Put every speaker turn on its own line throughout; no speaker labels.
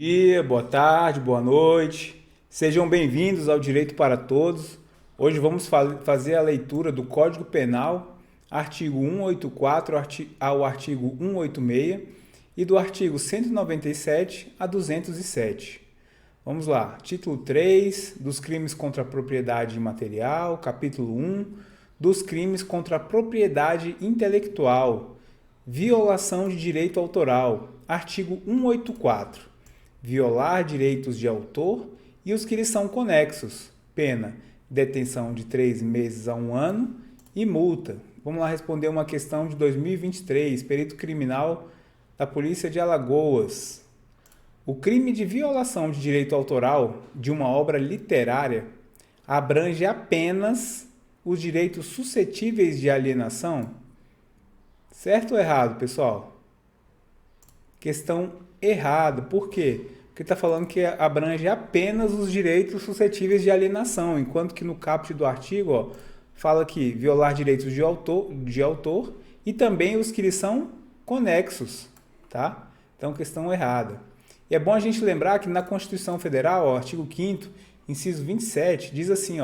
Dia, boa tarde, boa noite. Sejam bem-vindos ao Direito para Todos. Hoje vamos fazer a leitura do Código Penal, artigo 184 ao artigo 186 e do artigo 197 a 207. Vamos lá. Título 3 dos crimes contra a propriedade imaterial, capítulo 1 dos crimes contra a propriedade intelectual, violação de direito autoral, artigo 184. Violar direitos de autor e os que lhes são conexos. Pena, detenção de 3 meses a 1 ano e multa. Vamos lá responder uma questão de 2023, perito criminal da Polícia de Alagoas. O crime de violação de direito autoral de uma obra literária abrange apenas os direitos suscetíveis de alienação? Certo ou errado, pessoal? Questão errada. Por quê? Porque está falando que abrange apenas os direitos suscetíveis de alienação, enquanto que no caput do artigo fala que violar direitos de autor e também os que lhes são conexos. Tá? Então, questão errada. E é bom a gente lembrar que na Constituição Federal, artigo 5º, inciso 27, diz assim,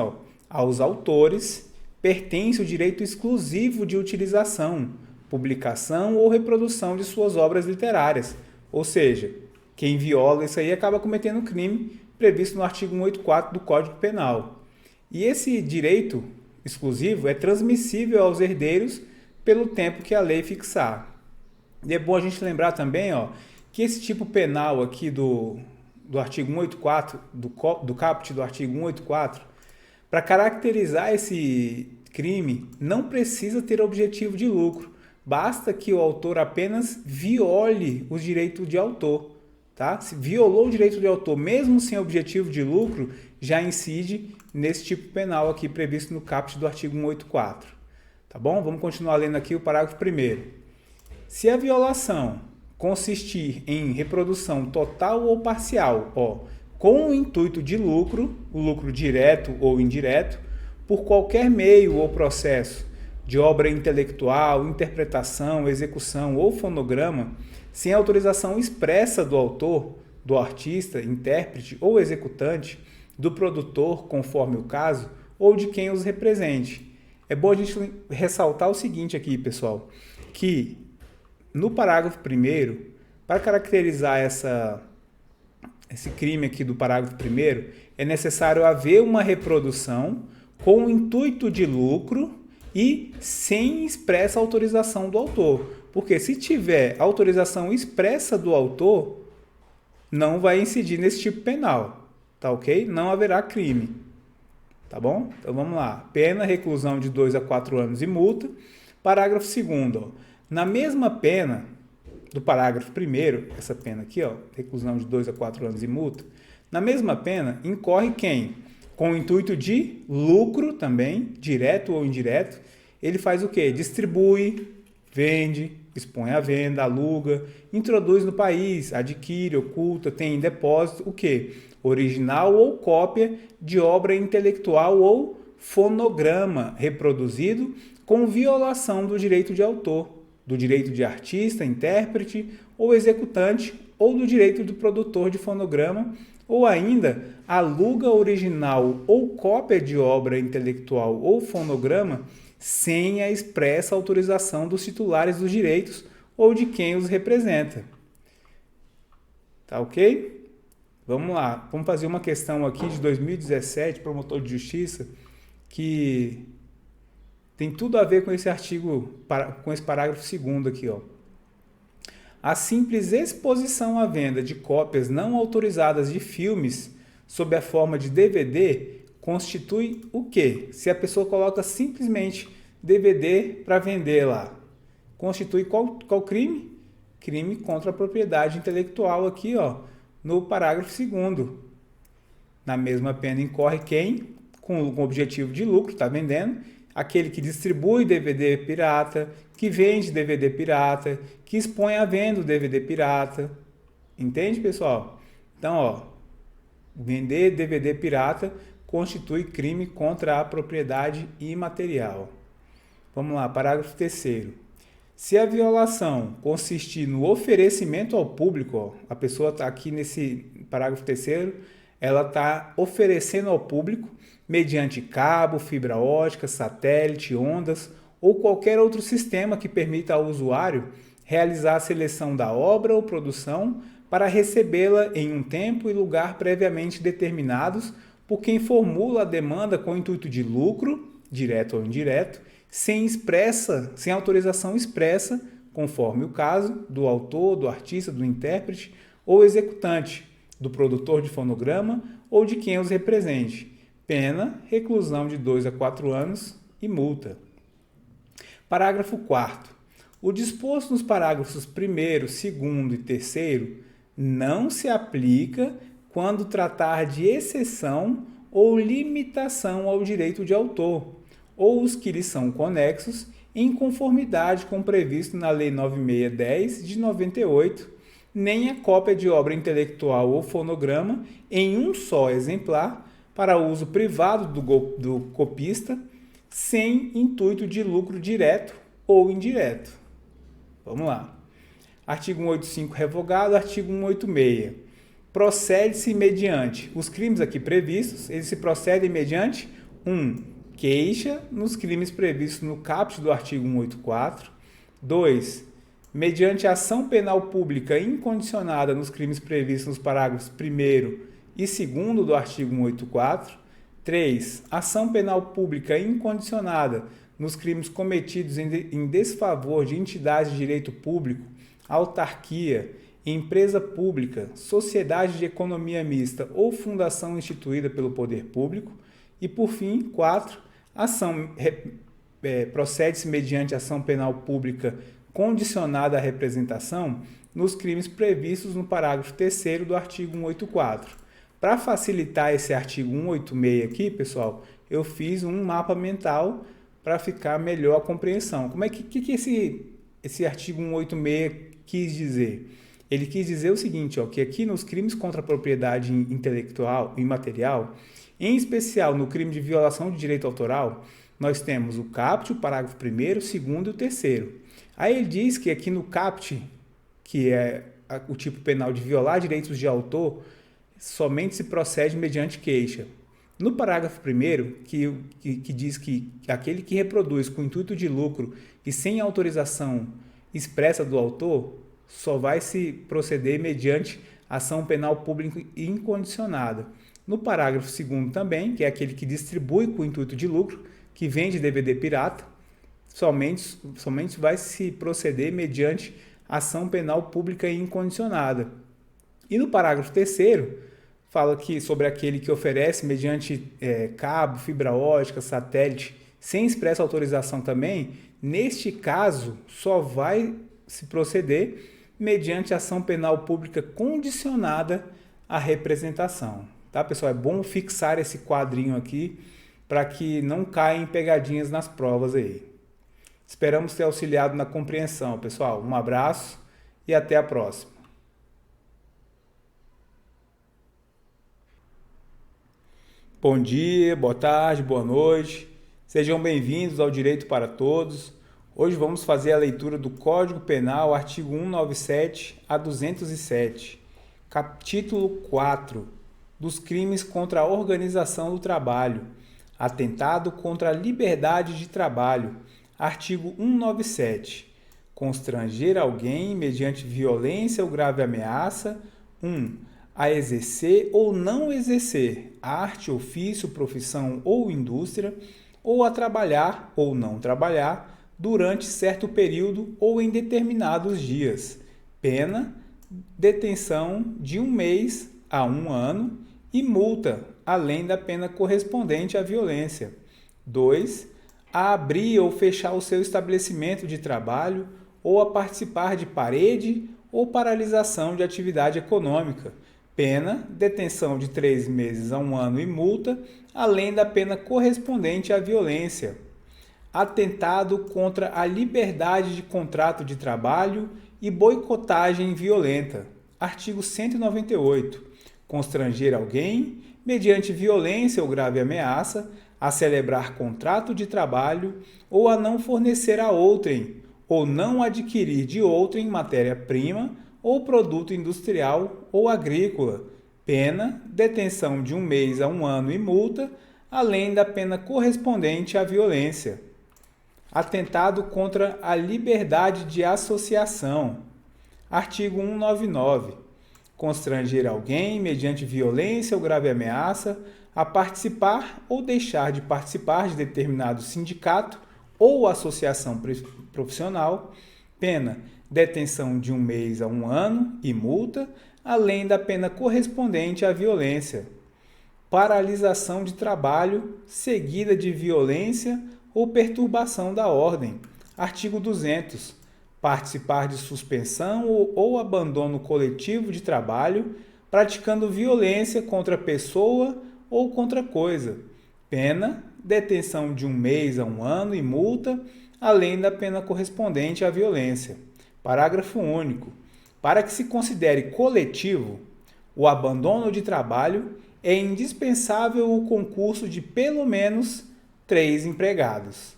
aos autores pertence o direito exclusivo de utilização, publicação ou reprodução de suas obras literárias. Ou seja, quem viola isso aí acaba cometendo um crime previsto no artigo 184 do Código Penal. E esse direito exclusivo é transmissível aos herdeiros pelo tempo que a lei fixar. E é bom a gente lembrar também que esse tipo penal aqui do artigo 184, do caput do artigo 184, para caracterizar esse crime, não precisa ter objetivo de lucro. Basta que o autor apenas viole os direitos de autor. Tá? Se violou o direito de autor, mesmo sem objetivo de lucro, já incide nesse tipo penal aqui previsto no caput do artigo 184. Tá bom? Vamos continuar lendo aqui o parágrafo 1º. Se a violação consistir em reprodução total ou parcial, com o intuito de lucro, o lucro direto ou indireto, por qualquer meio ou processo de obra intelectual, interpretação, execução ou fonograma, sem autorização expressa do autor, do artista, intérprete ou executante, do produtor, conforme o caso, ou de quem os represente. É bom a gente ressaltar o seguinte aqui, pessoal, que no parágrafo 1º, para caracterizar esse crime aqui do parágrafo 1º, é necessário haver uma reprodução com o intuito de lucro e sem expressa autorização do autor. Porque se tiver autorização expressa do autor, não vai incidir nesse tipo penal. Tá ok? Não haverá crime. Tá bom? Então vamos lá. Pena, reclusão de 2 a 4 anos e multa. Parágrafo 2º. Na mesma pena do parágrafo 1º, essa pena aqui, reclusão de 2 a 4 anos e multa, na mesma pena incorre quem? Com o intuito de lucro também, direto ou indireto, ele faz o quê? Distribui, vende, expõe à venda, aluga, introduz no país, adquire, oculta, tem em depósito o quê? Original ou cópia de obra intelectual ou fonograma reproduzido com violação do direito de autor, do direito de artista, intérprete ou executante ou do direito do produtor de fonograma, ou ainda aluga original ou cópia de obra intelectual ou fonograma sem a expressa autorização dos titulares dos direitos ou de quem os representa. Tá ok? Vamos lá, vamos fazer uma questão aqui de 2017, promotor de justiça, que tem tudo a ver com esse artigo, com esse parágrafo 2º aqui, A simples exposição à venda de cópias não autorizadas de filmes sob a forma de DVD constitui o quê? Se a pessoa coloca simplesmente DVD para vender lá, constitui qual crime? Crime contra a propriedade intelectual aqui, no parágrafo 2º. Na mesma pena incorre quem? Com o objetivo de lucro, está vendendo, aquele que distribui DVD pirata, que vende DVD pirata, que expõe à venda o DVD pirata. Entende, pessoal? Então, vender DVD pirata constitui crime contra a propriedade imaterial. Vamos lá, parágrafo 3º. Se a violação consistir no oferecimento ao público, ó, a pessoa está aqui nesse parágrafo terceiro, ela está oferecendo ao público, mediante cabo, fibra ótica, satélite, ondas ou qualquer outro sistema que permita ao usuário realizar a seleção da obra ou produção para recebê-la em um tempo e lugar previamente determinados por quem formula a demanda com o intuito de lucro, direto ou indireto, sem autorização expressa, conforme o caso, do autor, do artista, do intérprete ou executante, do produtor de fonograma ou de quem os represente. Pena, reclusão de 2 a 4 anos e multa. Parágrafo 4º. O disposto nos parágrafos 1º, 2º e 3º não se aplica quando tratar de exceção ou limitação ao direito de autor, ou os que lhes são conexos, em conformidade com o previsto na Lei 9610 de 98, nem a cópia de obra intelectual ou fonograma em um só exemplar para uso privado do copista, sem intuito de lucro direto ou indireto. Vamos lá. Artigo 185 revogado, artigo 186. Procede-se mediante os crimes aqui previstos, eles se procedem mediante 1. Queixa nos crimes previstos no caput do artigo 184. 2. Mediante ação penal pública incondicionada nos crimes previstos nos parágrafos 1º e 2º do artigo 184. 3. Ação penal pública incondicionada nos crimes cometidos em desfavor de entidades de direito público, autarquia, empresa pública, sociedade de economia mista ou fundação instituída pelo poder público. E, por fim, 4. Procede-se mediante ação penal pública condicionada à representação nos crimes previstos no parágrafo 3º do artigo 184. Para facilitar esse artigo 186 aqui, pessoal, eu fiz um mapa mental para ficar melhor a compreensão. Como é que esse artigo 186 quis dizer? Ele quis dizer o seguinte, ó, que aqui nos crimes contra a propriedade intelectual e imaterial, em especial no crime de violação de direito autoral, nós temos o caput, o parágrafo 1º, 2º e o 3º. Aí ele diz que aqui no caput, que é o tipo penal de violar direitos de autor, somente se procede mediante queixa. No parágrafo 1º, que diz que aquele que reproduz com intuito de lucro e sem autorização expressa do autor, só vai se proceder mediante ação penal pública incondicionada. No parágrafo 2º também, que é aquele que distribui com intuito de lucro, que vende DVD pirata, somente vai se proceder mediante ação penal pública incondicionada. E no parágrafo 3º, fala que sobre aquele que oferece mediante cabo, fibra ótica, satélite, sem expressa autorização também, neste caso, só vai se proceder mediante ação penal pública condicionada à representação. Tá, pessoal? É bom fixar esse quadrinho aqui para que não caia em pegadinhas nas provas aí. Esperamos ter auxiliado na compreensão, pessoal. Um abraço e até a próxima. Bom dia, boa tarde, boa noite. Sejam bem-vindos ao Direito para Todos. Hoje vamos fazer a leitura do Código Penal, artigo 197 a 207, capítulo 4, dos crimes contra a organização do trabalho, atentado contra a liberdade de trabalho, artigo 197, constranger alguém mediante violência ou grave ameaça, 1. A exercer ou não exercer arte, ofício, profissão ou indústria, ou a trabalhar ou não trabalhar, durante certo período ou em determinados dias. Pena, detenção de 1 mês a 1 ano e multa, além da pena correspondente à violência. 2. A abrir ou fechar o seu estabelecimento de trabalho ou a participar de parede ou paralisação de atividade econômica. Pena, detenção de 3 meses a 1 ano e multa, além da pena correspondente à violência. Atentado contra a liberdade de contrato de trabalho e boicotagem violenta. Artigo 198. Constranger alguém, mediante violência ou grave ameaça, a celebrar contrato de trabalho ou a não fornecer a outrem ou não adquirir de outrem matéria-prima ou produto industrial ou agrícola, pena, detenção de 1 mês a 1 ano e multa, além da pena correspondente à violência. Atentado contra a liberdade de associação. Artigo 199. Constranger alguém, mediante violência ou grave ameaça, a participar ou deixar de participar de determinado sindicato ou associação profissional, pena, detenção de 1 mês a 1 ano e multa, além da pena correspondente à violência. Paralisação de trabalho, seguida de violência ou perturbação da ordem. Artigo 200. Participar de suspensão ou abandono coletivo de trabalho, praticando violência contra a pessoa ou contra coisa. Pena, detenção de 1 mês a 1 ano e multa, além da pena correspondente à violência. Parágrafo único. Para que se considere coletivo, o abandono de trabalho é indispensável o concurso de pelo menos 3 empregados.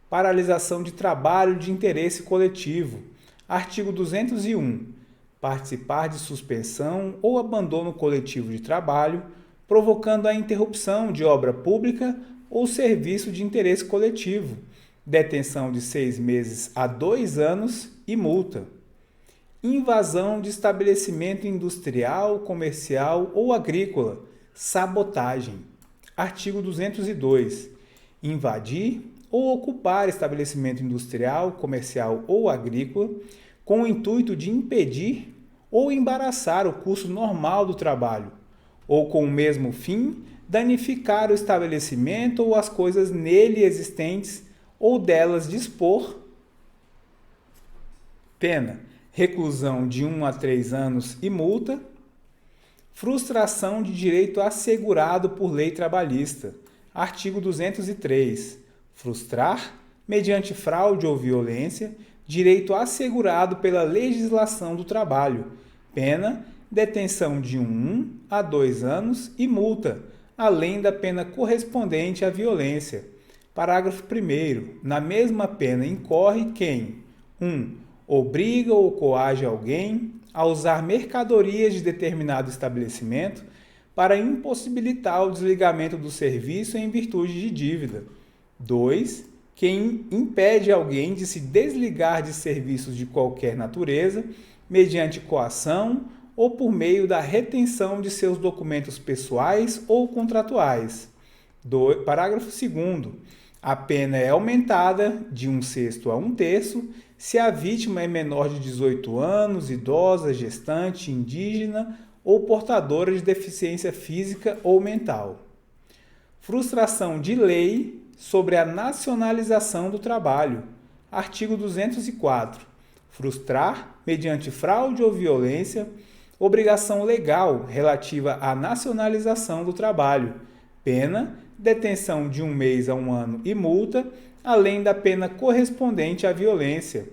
Paralisação de trabalho de interesse coletivo. Artigo 201. Participar de suspensão ou abandono coletivo de trabalho, provocando a interrupção de obra pública ou serviço de interesse coletivo. Detenção de 6 meses a 2 anos e multa. Invasão de estabelecimento industrial, comercial ou agrícola. Sabotagem. Artigo 202. Invadir ou ocupar estabelecimento industrial, comercial ou agrícola com o intuito de impedir ou embaraçar o curso normal do trabalho, ou com o mesmo fim, danificar o estabelecimento ou as coisas nele existentes ou delas dispor. Pena, reclusão de 1 a 3 anos e multa. Frustração de direito assegurado por lei trabalhista. Artigo 203. Frustrar, mediante fraude ou violência, direito assegurado pela legislação do trabalho. Pena, detenção de 1 a 2 anos e multa, além da pena correspondente à violência. Parágrafo 1º. Na mesma pena incorre quem 1. Obriga ou coage alguém a usar mercadorias de determinado estabelecimento para impossibilitar o desligamento do serviço em virtude de dívida. 2. Quem impede alguém de se desligar de serviços de qualquer natureza, mediante coação ou por meio da retenção de seus documentos pessoais ou contratuais. Parágrafo 2º. A pena é aumentada de 1/6 a 1/3 se a vítima é menor de 18 anos, idosa, gestante, indígena ou portadora de deficiência física ou mental. Frustração de lei sobre a nacionalização do trabalho. Artigo 204. Frustrar, mediante fraude ou violência, obrigação legal relativa à nacionalização do trabalho. Pena, detenção de 1 mês a 1 ano e multa, além da pena correspondente à violência.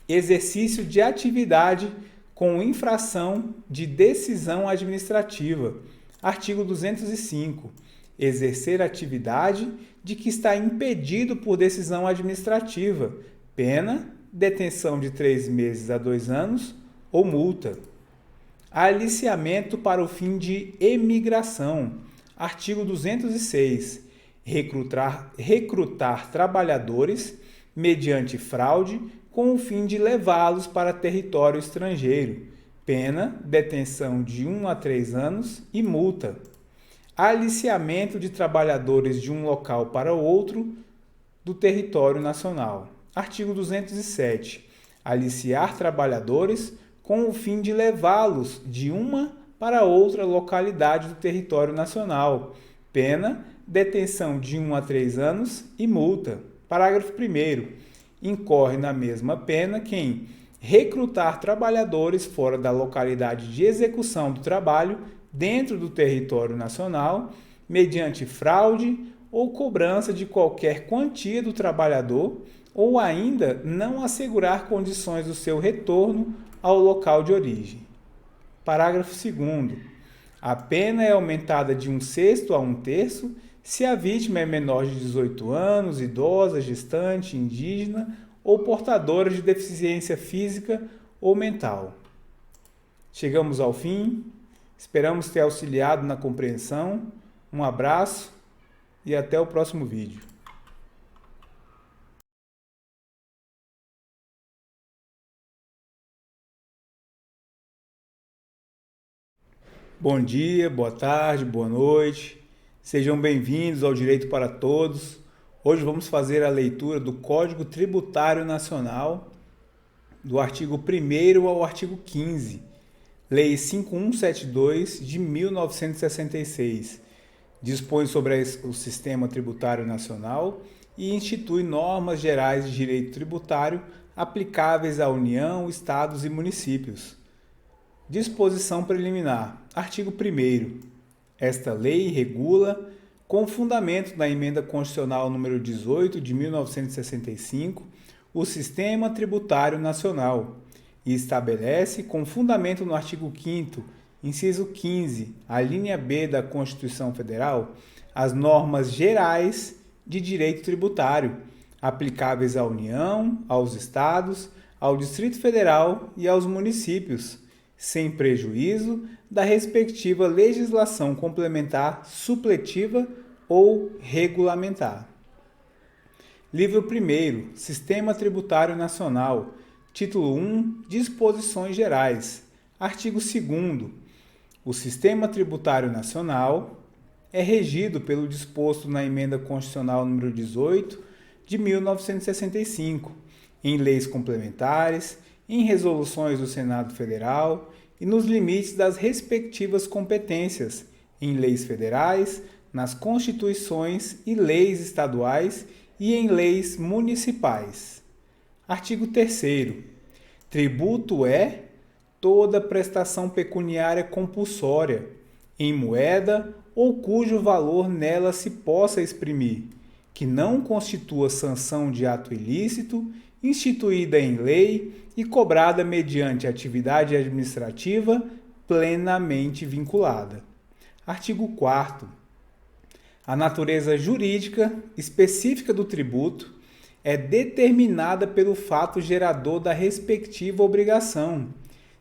Exercício de atividade com infração de decisão administrativa. Artigo 205. Exercer atividade de que está impedido por decisão administrativa. Pena, detenção de 3 meses a 2 anos ou multa. Aliciamento para o fim de emigração. Artigo 206. Recrutar trabalhadores mediante fraude com o fim de levá-los para território estrangeiro. Pena, detenção de 1 a 3 anos e multa. Aliciamento de trabalhadores de um local para outro do território nacional. Artigo 207. Aliciar trabalhadores com o fim de levá-los de uma para outra localidade do território nacional. Pena, detenção de 1 a 3 anos e multa. Parágrafo 1º. Incorre na mesma pena quem recrutar trabalhadores fora da localidade de execução do trabalho dentro do território nacional, mediante fraude ou cobrança de qualquer quantia do trabalhador, ou ainda não assegurar condições do seu retorno ao local de origem. Parágrafo 2º. A pena é aumentada de 1/6 a 1/3 se a vítima é menor de 18 anos, idosa, gestante, indígena ou portadoras de deficiência física ou mental. Chegamos ao fim, esperamos ter auxiliado na compreensão. Um abraço e até o próximo vídeo. Bom dia, boa tarde, boa noite. Sejam bem-vindos ao Direito para Todos. Hoje vamos fazer a leitura do Código Tributário Nacional, do artigo 1º ao artigo 15, Lei 5172 de 1966. Dispõe sobre o Sistema Tributário Nacional e institui normas gerais de direito tributário aplicáveis à União, Estados e municípios. Disposição preliminar. Artigo 1º. Esta lei regula, com fundamento na Emenda Constitucional nº 18 de 1965, o Sistema Tributário Nacional e estabelece, com fundamento no artigo 5º, inciso 15, a linha B da Constituição Federal, as normas gerais de direito tributário, aplicáveis à União, aos Estados, ao Distrito Federal e aos municípios, sem prejuízo da respectiva legislação complementar supletiva ou regulamentar. Livro 1º, Sistema Tributário Nacional, Título 1, Disposições Gerais. Artigo 2º. O Sistema Tributário Nacional é regido pelo disposto na Emenda Constitucional nº 18 de 1965, em leis complementares, em resoluções do Senado Federal e nos limites das respectivas competências, em leis federais, nas constituições e leis estaduais e em leis municipais. Artigo 3º. Tributo é toda prestação pecuniária compulsória, em moeda ou cujo valor nela se possa exprimir, que não constitua sanção de ato ilícito, instituída em lei e cobrada mediante atividade administrativa plenamente vinculada. Artigo 4º. A natureza jurídica específica do tributo é determinada pelo fato gerador da respectiva obrigação,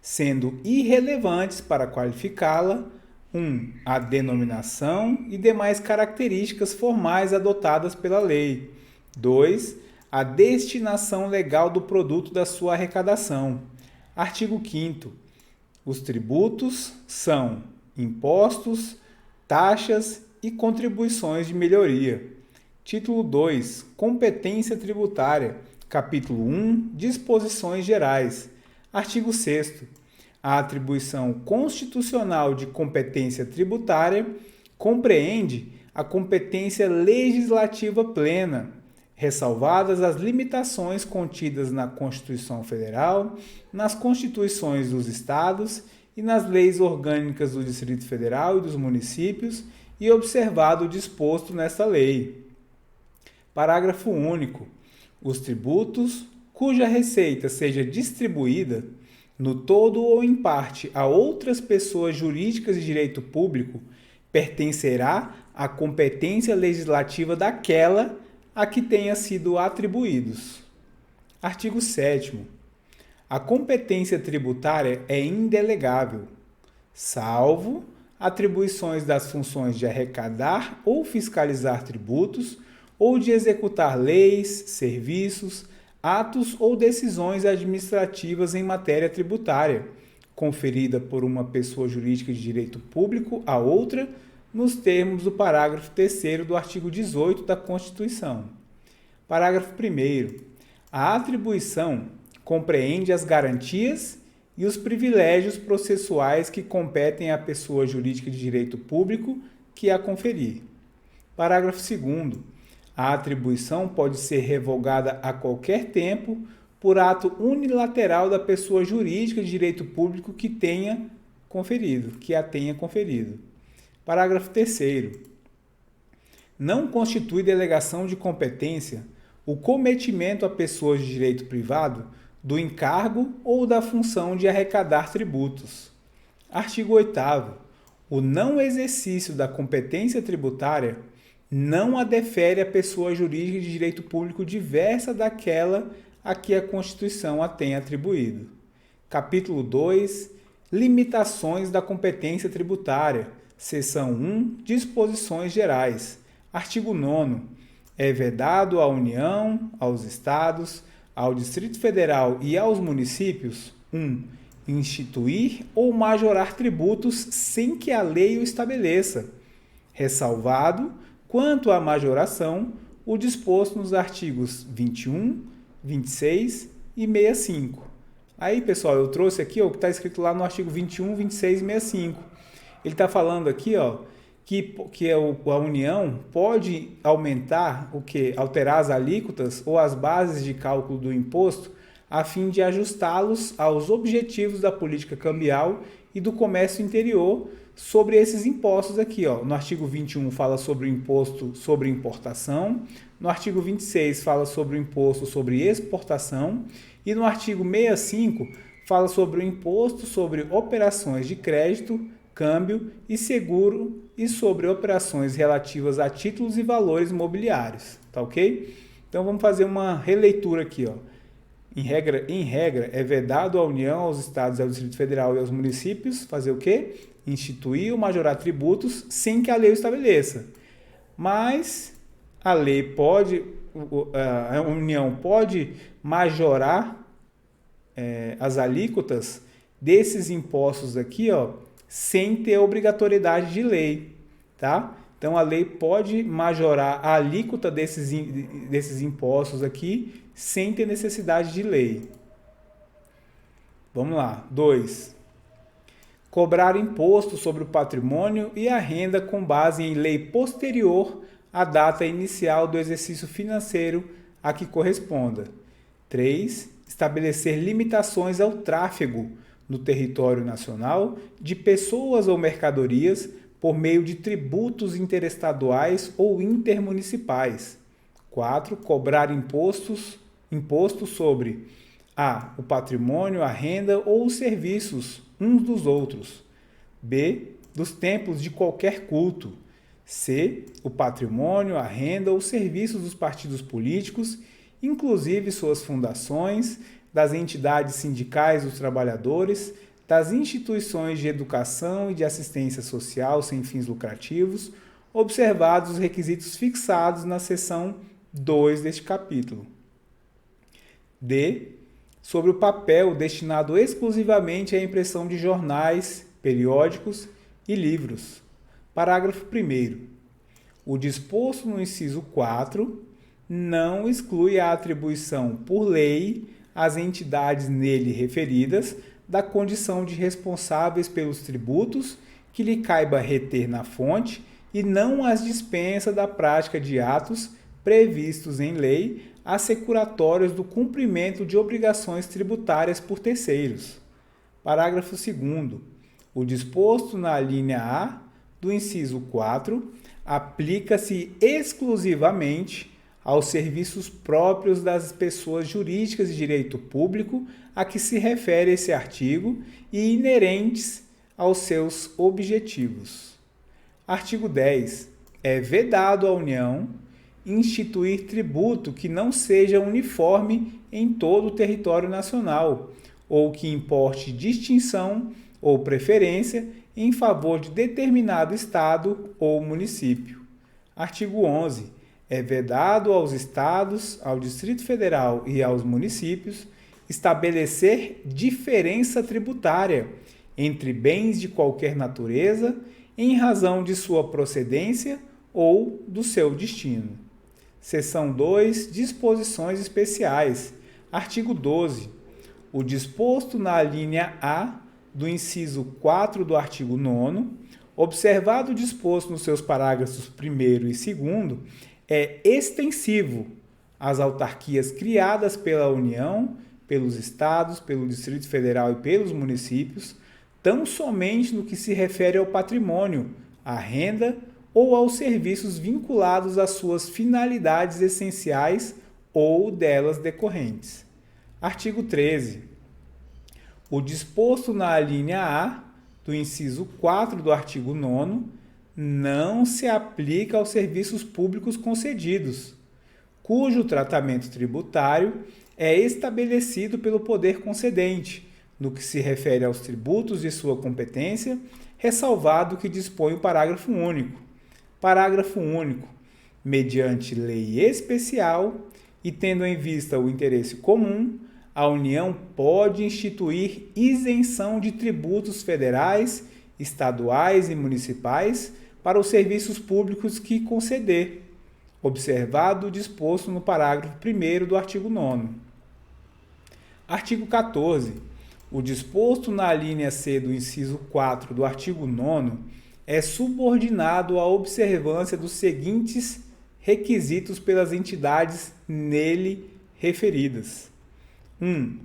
sendo irrelevantes para qualificá-la: 1. A denominação e demais características formais adotadas pela lei. 2. A destinação legal do produto da sua arrecadação. Artigo 5º. Os tributos são impostos, taxas e contribuições de melhoria. Título 2. Competência tributária. Capítulo 1. Disposições gerais. Artigo 6º. A atribuição constitucional de competência tributária compreende a competência legislativa plena, ressalvadas as limitações contidas na Constituição Federal, nas Constituições dos Estados e nas leis orgânicas do Distrito Federal e dos municípios, e observado o disposto nesta lei. Parágrafo único. Os tributos, cuja receita seja distribuída, no todo ou em parte, a outras pessoas jurídicas de direito público, pertencerá à competência legislativa daquela a que tenha sido atribuídos. Artigo 7º. A competência tributária é indelegável, salvo atribuições das funções de arrecadar ou fiscalizar tributos ou de executar leis, serviços, atos ou decisões administrativas em matéria tributária, conferida por uma pessoa jurídica de direito público a outra, nos termos do parágrafo 3º do artigo 18 da Constituição. Parágrafo 1º. A atribuição compreende as garantias e os privilégios processuais que competem à pessoa jurídica de direito público que a conferir. Parágrafo 2º. A atribuição pode ser revogada a qualquer tempo por ato unilateral da pessoa jurídica de direito público que a tenha conferido. Parágrafo 3º. Não constitui delegação de competência o cometimento a pessoas de direito privado do encargo ou da função de arrecadar tributos. Artigo 8º. O não exercício da competência tributária não a defere a pessoa jurídica de direito público diversa daquela a que a Constituição a tem atribuído. Capítulo 2. Limitações da competência tributária. Seção 1. Disposições gerais. Artigo 9º. É vedado à União, aos Estados, ao Distrito Federal e aos municípios: 1. Instituir ou majorar tributos sem que a lei o estabeleça, ressalvado, quanto à majoração, o disposto nos artigos 21, 26 e 65. Aí, pessoal, eu trouxe aqui o que está escrito lá no artigo 21, 26 e 65. Ele está falando aqui que a União pode aumentar alterar as alíquotas ou as bases de cálculo do imposto a fim de ajustá-los aos objetivos da política cambial e do comércio interior sobre esses impostos aqui. No artigo 21 fala sobre o imposto sobre importação, no artigo 26 fala sobre o imposto sobre exportação e no artigo 65 fala sobre o imposto sobre operações de crédito, câmbio e seguro e sobre operações relativas a títulos e valores mobiliários, tá ok? Então vamos fazer uma releitura aqui, Em regra, é vedado à União, aos Estados, ao Distrito Federal e aos municípios fazer o quê? Instituir ou majorar tributos sem que a lei o estabeleça. Mas a União pode majorar as alíquotas desses impostos aqui, sem ter obrigatoriedade de lei, tá? Então a lei pode majorar a alíquota desses impostos aqui sem ter necessidade de lei. Vamos lá. 2. Cobrar imposto sobre o patrimônio e a renda com base em lei posterior à data inicial do exercício financeiro a que corresponda. 3. Estabelecer limitações ao tráfego no território nacional de pessoas ou mercadorias por meio de tributos interestaduais ou intermunicipais. 4. Cobrar imposto sobre o patrimônio, a renda ou os serviços uns dos outros. B. Dos templos de qualquer culto. C. O patrimônio, a renda ou os serviços dos partidos políticos, inclusive suas fundações, das entidades sindicais dos trabalhadores, das instituições de educação e de assistência social sem fins lucrativos, observados os requisitos fixados na seção 2 deste capítulo. D. Sobre o papel destinado exclusivamente à impressão de jornais, periódicos e livros. Parágrafo 1º. O disposto no inciso 4 não exclui a atribuição por lei às entidades nele referidas da condição de responsáveis pelos tributos que lhe caiba reter na fonte e não as dispensa da prática de atos previstos em lei assecuratórios do cumprimento de obrigações tributárias por terceiros. Parágrafo 2º. O disposto na linha A do inciso 4 aplica-se exclusivamente aos serviços próprios das pessoas jurídicas de direito público a que se refere esse artigo e inerentes aos seus objetivos. Artigo 10. É vedado à União instituir tributo que não seja uniforme em todo o território nacional, ou que importe distinção ou preferência em favor de determinado estado ou município. Artigo 11. É vedado aos estados, ao Distrito Federal e aos municípios estabelecer diferença tributária entre bens de qualquer natureza em razão de sua procedência ou do seu destino. Seção 2. Disposições especiais. Artigo 12. O disposto na linha A do inciso 4 do artigo 9º, observado o disposto nos seus parágrafos 1º e 2º, é extensivo às autarquias criadas pela União, pelos estados, pelo Distrito Federal e pelos municípios, tão somente no que se refere ao patrimônio, à renda ou aos serviços vinculados às suas finalidades essenciais ou delas decorrentes. Artigo 13. O disposto na linha A do inciso 4 do artigo 9º não se aplica aos serviços públicos concedidos, cujo tratamento tributário é estabelecido pelo poder concedente, no que se refere aos tributos de sua competência, ressalvado o que dispõe o parágrafo único. Parágrafo único. Mediante lei especial e tendo em vista o interesse comum, a União pode instituir isenção de tributos federais, estaduais e municipais para os serviços públicos que conceder, observado o disposto no parágrafo 1º do artigo 9º. Artigo 14. O disposto na alínea C do inciso 4 do artigo 9º é subordinado à observância dos seguintes requisitos pelas entidades nele referidas. 1.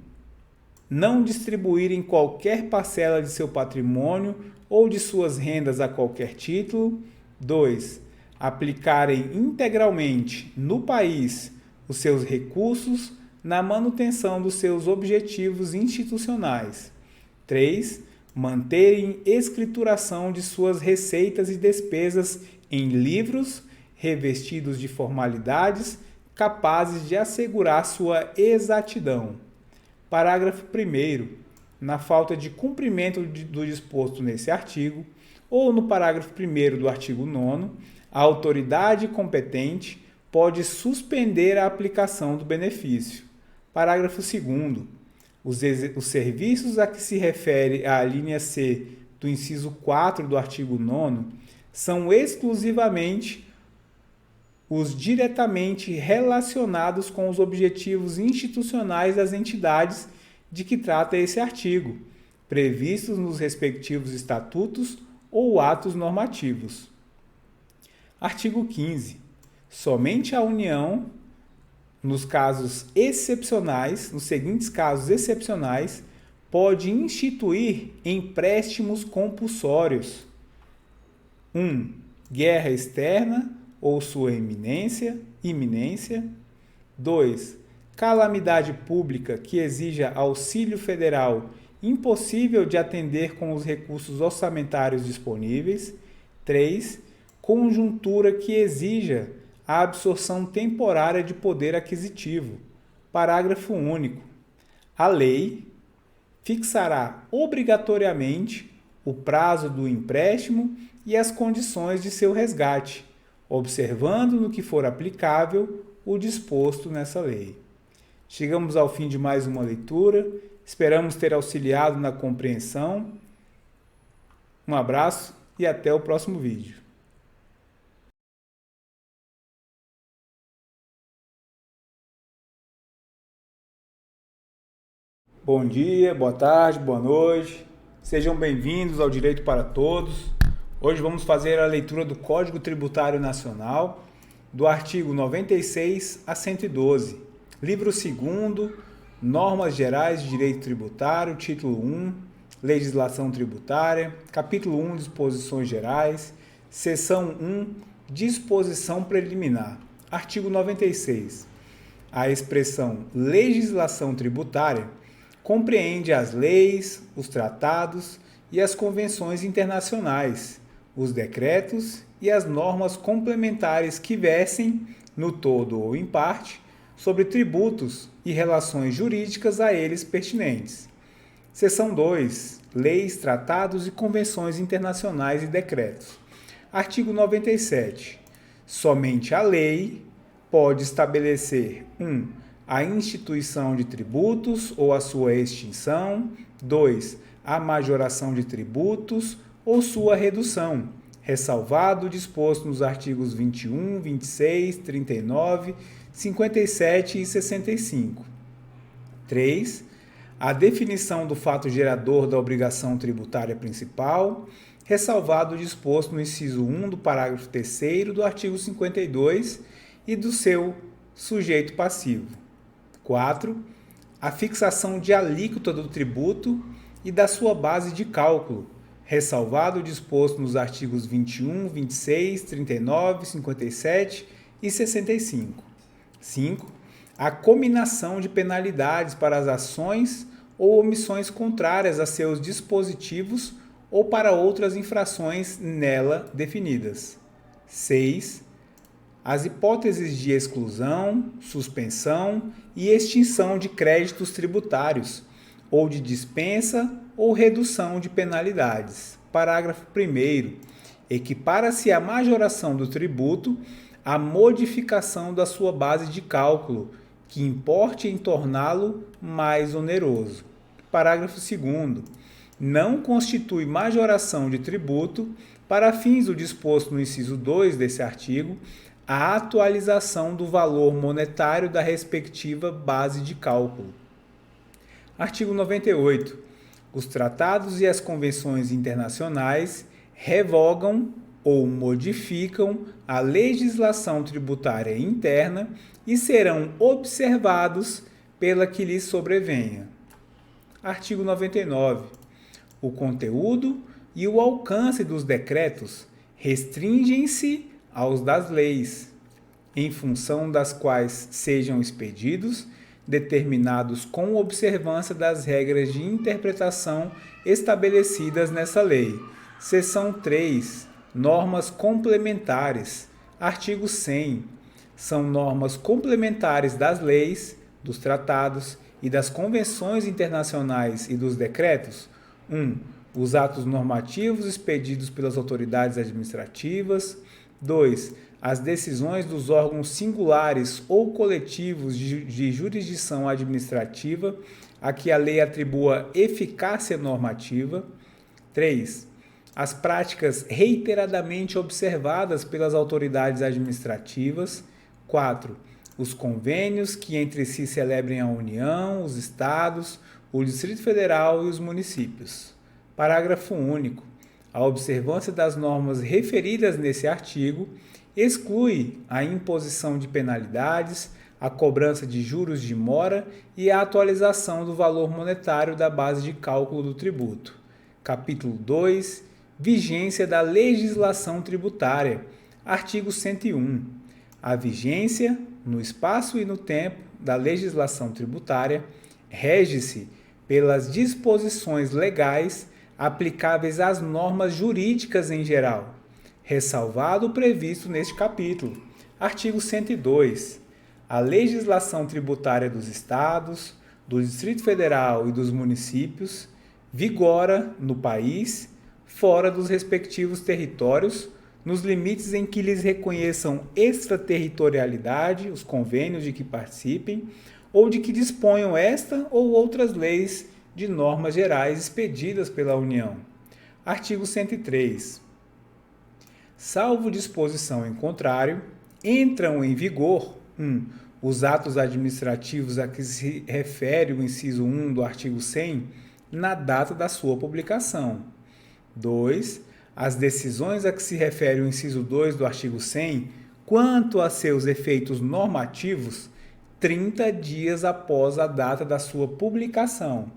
Não distribuírem qualquer parcela de seu patrimônio ou de suas rendas a qualquer título. 2. Aplicarem integralmente no país os seus recursos na manutenção dos seus objetivos institucionais. 3. Manterem escrituração de suas receitas e despesas em livros revestidos de formalidades capazes de assegurar sua exatidão. Parágrafo 1º. Na falta de cumprimento do disposto nesse artigo, ou no parágrafo 1º do artigo 9º, a autoridade competente pode suspender a aplicação do benefício. Parágrafo 2º. Os serviços a que se refere a linha C do inciso 4 do artigo 9º são exclusivamente os diretamente relacionados com os objetivos institucionais das entidades de que trata esse artigo, previstos nos respectivos estatutos ou atos normativos. Artigo 15. Somente a União, nos seguintes casos excepcionais, pode instituir empréstimos compulsórios. 1. Guerra externa ou sua iminência. 2. Calamidade pública que exija auxílio federal impossível de atender com os recursos orçamentários disponíveis. 3. Conjuntura que exija a absorção temporária de poder aquisitivo. Parágrafo único. A lei fixará obrigatoriamente o prazo do empréstimo e as condições de seu resgate, observando no que for aplicável o disposto nessa lei. Chegamos ao fim de mais uma leitura, esperamos ter auxiliado na compreensão. Um abraço e até o próximo vídeo. Bom dia, boa tarde, boa noite. Sejam bem-vindos ao Direito para Todos. Hoje vamos fazer a leitura do Código Tributário Nacional, do artigo 96 a 112. Livro 2º, Normas Gerais de Direito Tributário, título 1, Legislação Tributária, capítulo 1, Disposições Gerais, seção 1, Disposição Preliminar. Artigo 96. A expressão legislação tributária compreende as leis, os tratados e as convenções internacionais, os decretos e as normas complementares que versem, no todo ou em parte, sobre tributos e relações jurídicas a eles pertinentes. Seção 2. Leis, tratados e convenções internacionais e decretos. Artigo 97. Somente a lei pode estabelecer 1. A instituição de tributos ou a sua extinção. 2. A majoração de tributos ou sua redução, ressalvado o disposto nos artigos 21, 26, 39, 57 e 65. 3. A definição do fato gerador da obrigação tributária principal, ressalvado o disposto no inciso 1 do parágrafo 3º do artigo 52 e do seu sujeito passivo. 4. A fixação de alíquota do tributo e da sua base de cálculo, ressalvado o disposto nos artigos 21, 26, 39, 57 e 65. 5. A cominação de penalidades para as ações ou omissões contrárias a seus dispositivos ou para outras infrações nela definidas. 6. as hipóteses de exclusão, suspensão e extinção de créditos tributários, ou de dispensa ou redução de penalidades. Parágrafo 1º. Equipara-se a majoração do tributo à modificação da sua base de cálculo, que importe em torná-lo mais oneroso. Parágrafo 2º. Não constitui majoração de tributo, para fins do disposto no inciso 2 desse artigo, a atualização do valor monetário da respectiva base de cálculo. Artigo 98. Os tratados e as convenções internacionais revogam ou modificam a legislação tributária interna e serão observados pela que lhes sobrevenha. Artigo 99. O conteúdo e o alcance dos decretos restringem-se aos das leis, em função das quais sejam expedidos, determinados com observância das regras de interpretação estabelecidas nessa lei. Seção 3. Normas complementares. Artigo 100. São normas complementares das leis, dos tratados e das convenções internacionais e dos decretos. 1. Os atos normativos expedidos pelas autoridades administrativas. 2. As decisões dos órgãos singulares ou coletivos de jurisdição administrativa a que a lei atribua eficácia normativa. 3. As práticas reiteradamente observadas pelas autoridades administrativas. 4. Os convênios que entre si celebrem a União, os Estados, o Distrito Federal e os municípios. Parágrafo único. A observância das normas referidas nesse artigo exclui a imposição de penalidades, a cobrança de juros de mora e a atualização do valor monetário da base de cálculo do tributo. Capítulo 2. Vigência da legislação tributária. Artigo 101. A vigência, no espaço e no tempo, da legislação tributária rege-se pelas disposições legais aplicáveis às normas jurídicas em geral, ressalvado o previsto neste capítulo. Artigo 102. A legislação tributária dos Estados, do Distrito Federal e dos municípios vigora no país, fora dos respectivos territórios, nos limites em que lhes reconheçam extraterritorialidade, os convênios de que participem, ou de que disponham esta ou outras leis de normas gerais expedidas pela União. Artigo 103. Salvo disposição em contrário, entram em vigor: 1. Os atos administrativos a que se refere o inciso 1 do artigo 100, na data da sua publicação. 2. As decisões a que se refere o inciso 2 do artigo 100, quanto a seus efeitos normativos, 30 dias após a data da sua publicação.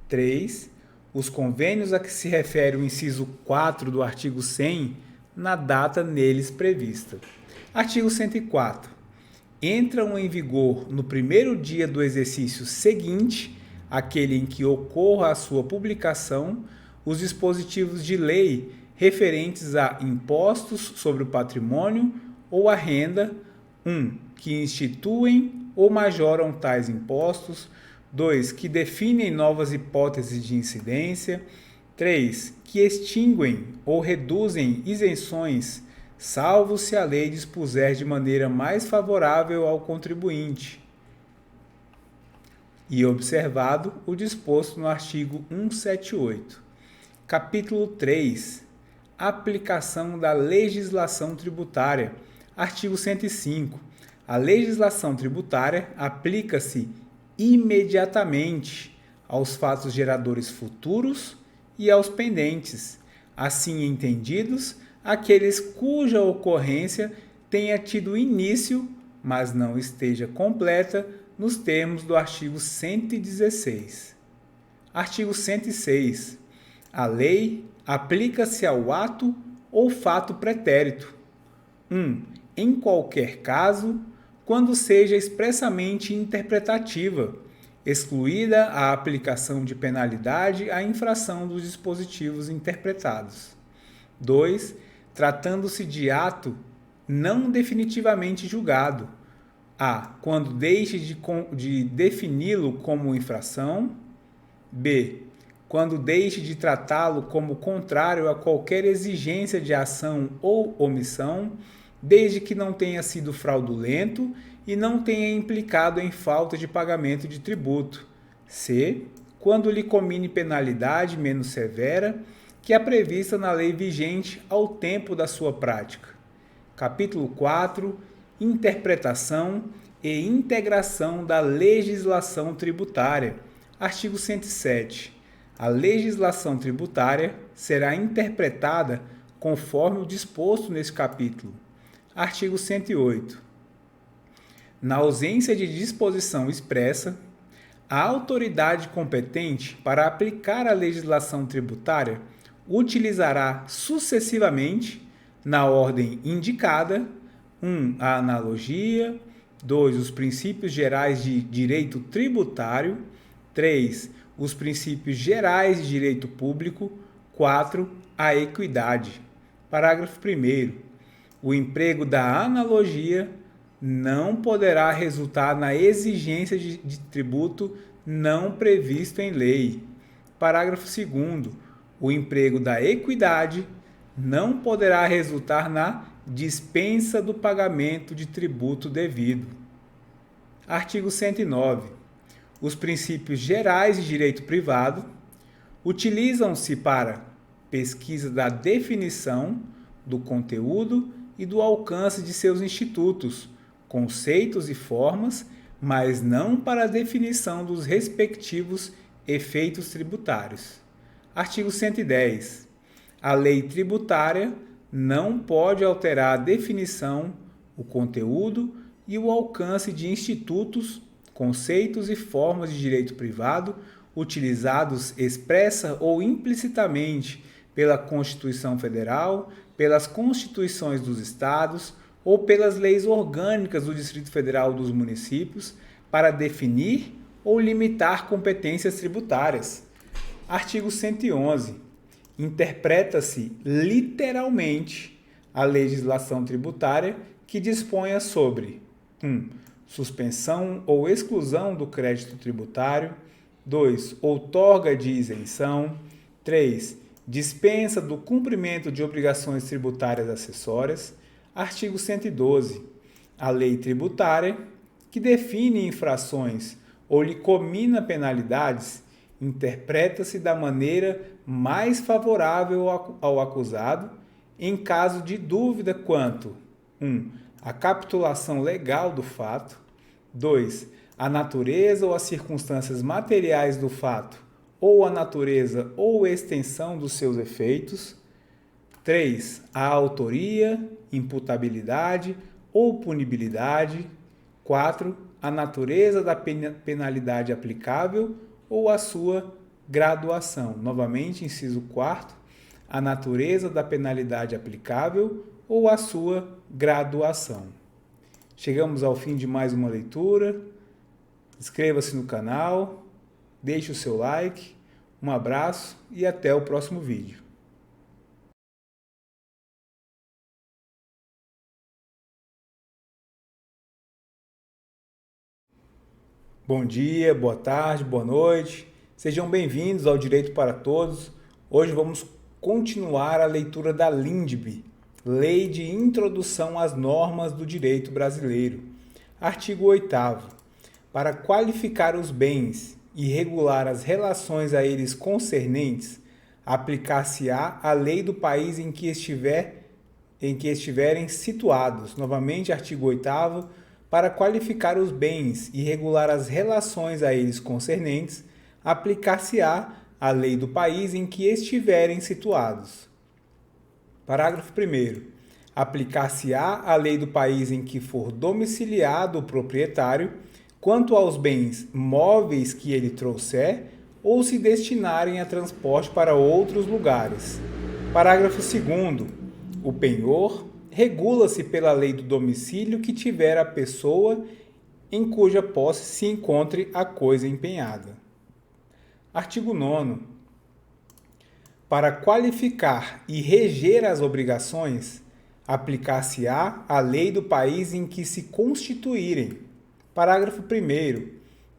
3. Os convênios a que se refere o inciso 4 do artigo 100, na data neles prevista. Artigo 104. Entram em vigor no primeiro dia do exercício seguinte, aquele em que ocorra a sua publicação, os dispositivos de lei referentes a impostos sobre o patrimônio ou a renda. 1. Que instituem ou majoram tais impostos. 2. Que definem novas hipóteses de incidência. 3. Que extinguem ou reduzem isenções, salvo se a lei dispuser de maneira mais favorável ao contribuinte. E observado o disposto no artigo 178. Capítulo 3. Aplicação da legislação tributária. Artigo 105. A legislação tributária aplica-se imediatamente aos fatos geradores futuros e aos pendentes, assim entendidos aqueles cuja ocorrência tenha tido início, mas não esteja completa nos termos do artigo 116. Artigo 106. A lei aplica-se ao ato ou fato pretérito. 1. Em qualquer caso, quando seja expressamente interpretativa, excluída a aplicação de penalidade à infração dos dispositivos interpretados. 2. Tratando-se de ato não definitivamente julgado. A. Quando deixe de defini-lo como infração. B. Quando deixe de tratá-lo como contrário a qualquer exigência de ação ou omissão, desde que não tenha sido fraudulento e não tenha implicado em falta de pagamento de tributo. C. Quando lhe comine penalidade menos severa que a prevista na lei vigente ao tempo da sua prática. Capítulo 4. Interpretação e integração da legislação tributária. Artigo 107. A legislação tributária será interpretada conforme o disposto neste capítulo. Artigo 108. Na ausência de disposição expressa, a autoridade competente para aplicar a legislação tributária utilizará sucessivamente, na ordem indicada, 1. A analogia, 2. Os princípios gerais de direito tributário, 3. Os princípios gerais de direito público, 4. A equidade. Parágrafo 1º. O emprego da analogia não poderá resultar na exigência de tributo não previsto em lei. Parágrafo 2º. O emprego da equidade não poderá resultar na dispensa do pagamento de tributo devido. Artigo 109. Os princípios gerais de direito privado utilizam-se para pesquisa da definição, do conteúdo e do alcance de seus institutos, conceitos e formas, mas não para a definição dos respectivos efeitos tributários. Artigo 110. A lei tributária não pode alterar a definição, o conteúdo e o alcance de institutos, conceitos e formas de direito privado utilizados expressa ou implicitamente pela Constituição Federal, pelas Constituições dos Estados ou pelas leis orgânicas do Distrito Federal ou dos municípios para definir ou limitar competências tributárias. Artigo 111. Interpreta-se literalmente a legislação tributária que disponha sobre 1. Suspensão ou exclusão do crédito tributário. 2. Outorga de isenção. 3. Dispensa do cumprimento de obrigações tributárias acessórias. Artigo 112. A lei tributária, que define infrações ou lhe comina penalidades, interpreta-se da maneira mais favorável ao acusado em caso de dúvida quanto 1. A capitulação legal do fato. 2. A natureza ou as circunstâncias materiais do fato, ou a natureza ou extensão dos seus efeitos. 3. A autoria, imputabilidade ou punibilidade. 4. A natureza da penalidade aplicável ou a sua graduação. Novamente, inciso 4º, a natureza da penalidade aplicável ou a sua graduação. Chegamos ao fim de mais uma leitura. Inscreva-se no canal, deixe o seu like, um abraço e até o próximo vídeo. Bom dia, boa tarde, boa noite. Sejam bem-vindos ao Direito para Todos. Hoje vamos continuar a leitura da LINDB, Lei de Introdução às Normas do Direito Brasileiro. Artigo 8º. Para qualificar os bens e regular as relações a eles concernentes, aplicar-se-á a lei do país em que estiverem situados. Novamente, artigo 8º. Para qualificar os bens e regular as relações a eles concernentes, aplicar-se-á a lei do país em que estiverem situados. Parágrafo 1º. Aplicar-se-á a lei do país em que for domiciliado o proprietário, quanto aos bens móveis que ele trouxer ou se destinarem a transporte para outros lugares. Parágrafo 2º. O penhor regula-se pela lei do domicílio que tiver a pessoa em cuja posse se encontre a coisa empenhada. Artigo 9º. Para qualificar e reger as obrigações, Aplicar-se-á a lei do país em que se constituírem. Parágrafo 1º.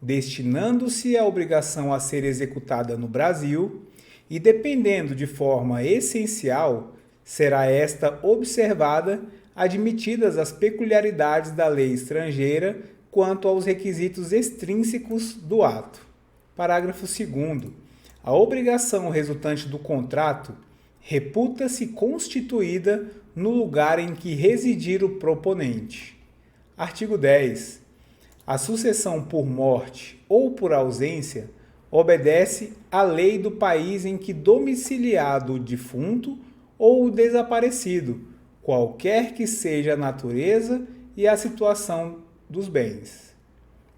Destinando-se a obrigação a ser executada no Brasil e dependendo de forma essencial, será esta observada, admitidas as peculiaridades da lei estrangeira quanto aos requisitos extrínsecos do ato. Parágrafo 2º. A obrigação resultante do contrato reputa-se constituída no lugar em que residir o proponente. Artigo 10. A sucessão por morte ou por ausência obedece à lei do país em que domiciliado o defunto ou o desaparecido, qualquer que seja a natureza e a situação dos bens.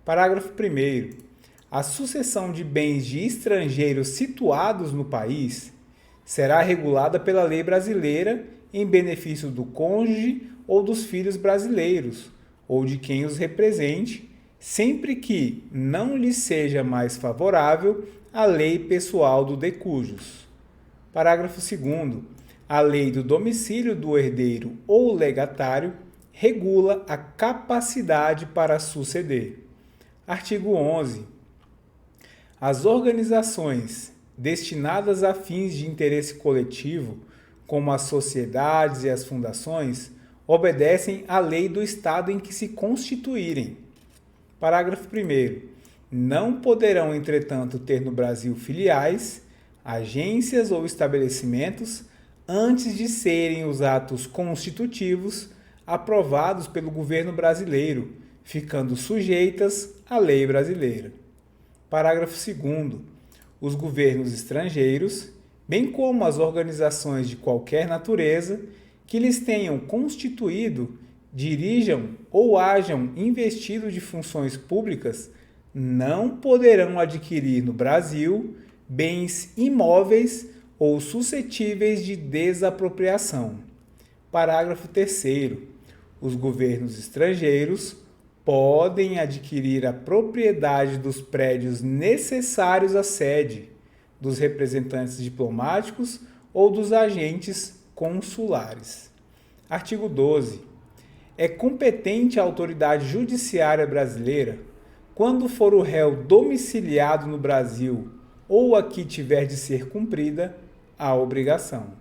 Parágrafo 1º. A sucessão de bens de estrangeiros situados no país será regulada pela lei brasileira em benefício do cônjuge ou dos filhos brasileiros, ou de quem os represente, sempre que não lhe seja mais favorável a lei pessoal do decujus. Parágrafo 2º. A lei do domicílio do herdeiro ou legatário regula a capacidade para suceder. Artigo 11. As organizações destinadas a fins de interesse coletivo, como as sociedades e as fundações, obedecem à lei do Estado em que se constituírem. Parágrafo 1º. Não poderão, entretanto, ter no Brasil filiais, agências ou estabelecimentos antes de serem os atos constitutivos aprovados pelo governo brasileiro, ficando sujeitas à lei brasileira. Parágrafo 2º. Os governos estrangeiros, bem como as organizações de qualquer natureza, que lhes tenham constituído, dirijam ou hajam investido de funções públicas, não poderão adquirir no Brasil bens imóveis ou suscetíveis de desapropriação. Parágrafo 3º. Os governos estrangeiros podem adquirir a propriedade dos prédios necessários à sede, dos representantes diplomáticos ou dos agentes consulares. Artigo 12. É competente a autoridade judiciária brasileira, quando for o réu domiciliado no Brasil ou aqui tiver de ser cumprida a obrigação.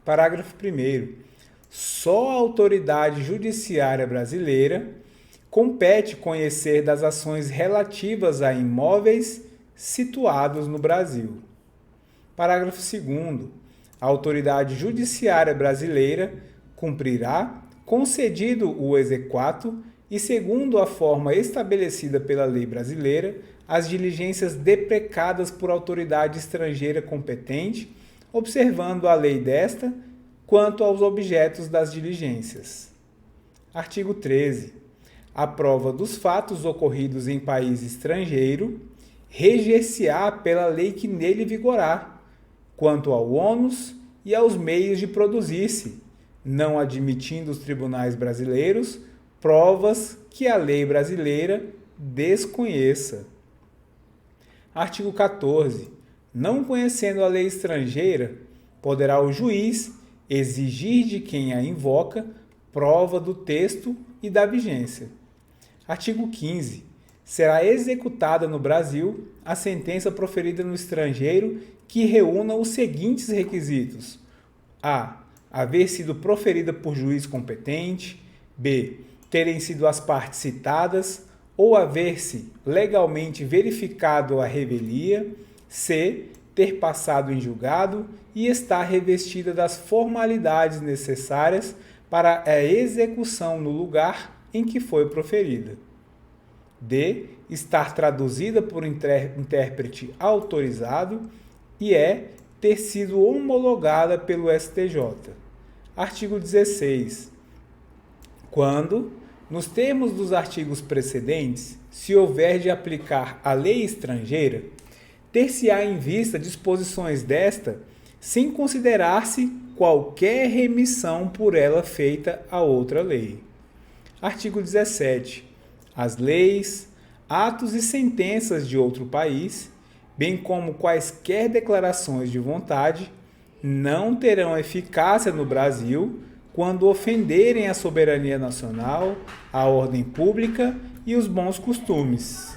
Parágrafo 1º. Só a autoridade judiciária brasileira compete conhecer das ações relativas a imóveis situados no Brasil. Parágrafo 2º. A autoridade judiciária brasileira cumprirá, concedido o exequato e segundo a forma estabelecida pela lei brasileira, as diligências deprecadas por autoridade estrangeira competente, observando a lei desta quanto aos objetos das diligências. Artigo 13. A prova dos fatos ocorridos em país estrangeiro reger-se-á pela lei que nele vigorar, quanto ao ônus e aos meios de produzir-se, não admitindo os tribunais brasileiros provas que a lei brasileira desconheça. Artigo 14. Não conhecendo a lei estrangeira, poderá o juiz exigir de quem a invoca prova do texto e da vigência. Artigo 15. Será executada no Brasil a sentença proferida no estrangeiro que reúna os seguintes requisitos: a. Haver sido proferida por juiz competente. B. Terem sido as partes citadas ou haver-se legalmente verificado a revelia. C. Ter passado em julgado e estar revestida das formalidades necessárias para a execução no lugar em que foi proferida. D. Estar traduzida por intérprete autorizado. E E. Ter sido homologada pelo STJ. Artigo 16. Quando, nos termos dos artigos precedentes, se houver de aplicar a lei estrangeira, ter-se-á em vista disposições desta, sem considerar-se qualquer remissão por ela feita a outra lei. Artigo 17. As leis, atos e sentenças de outro país, bem como quaisquer declarações de vontade, não terão eficácia no Brasil quando ofenderem a soberania nacional, a ordem pública e os bons costumes.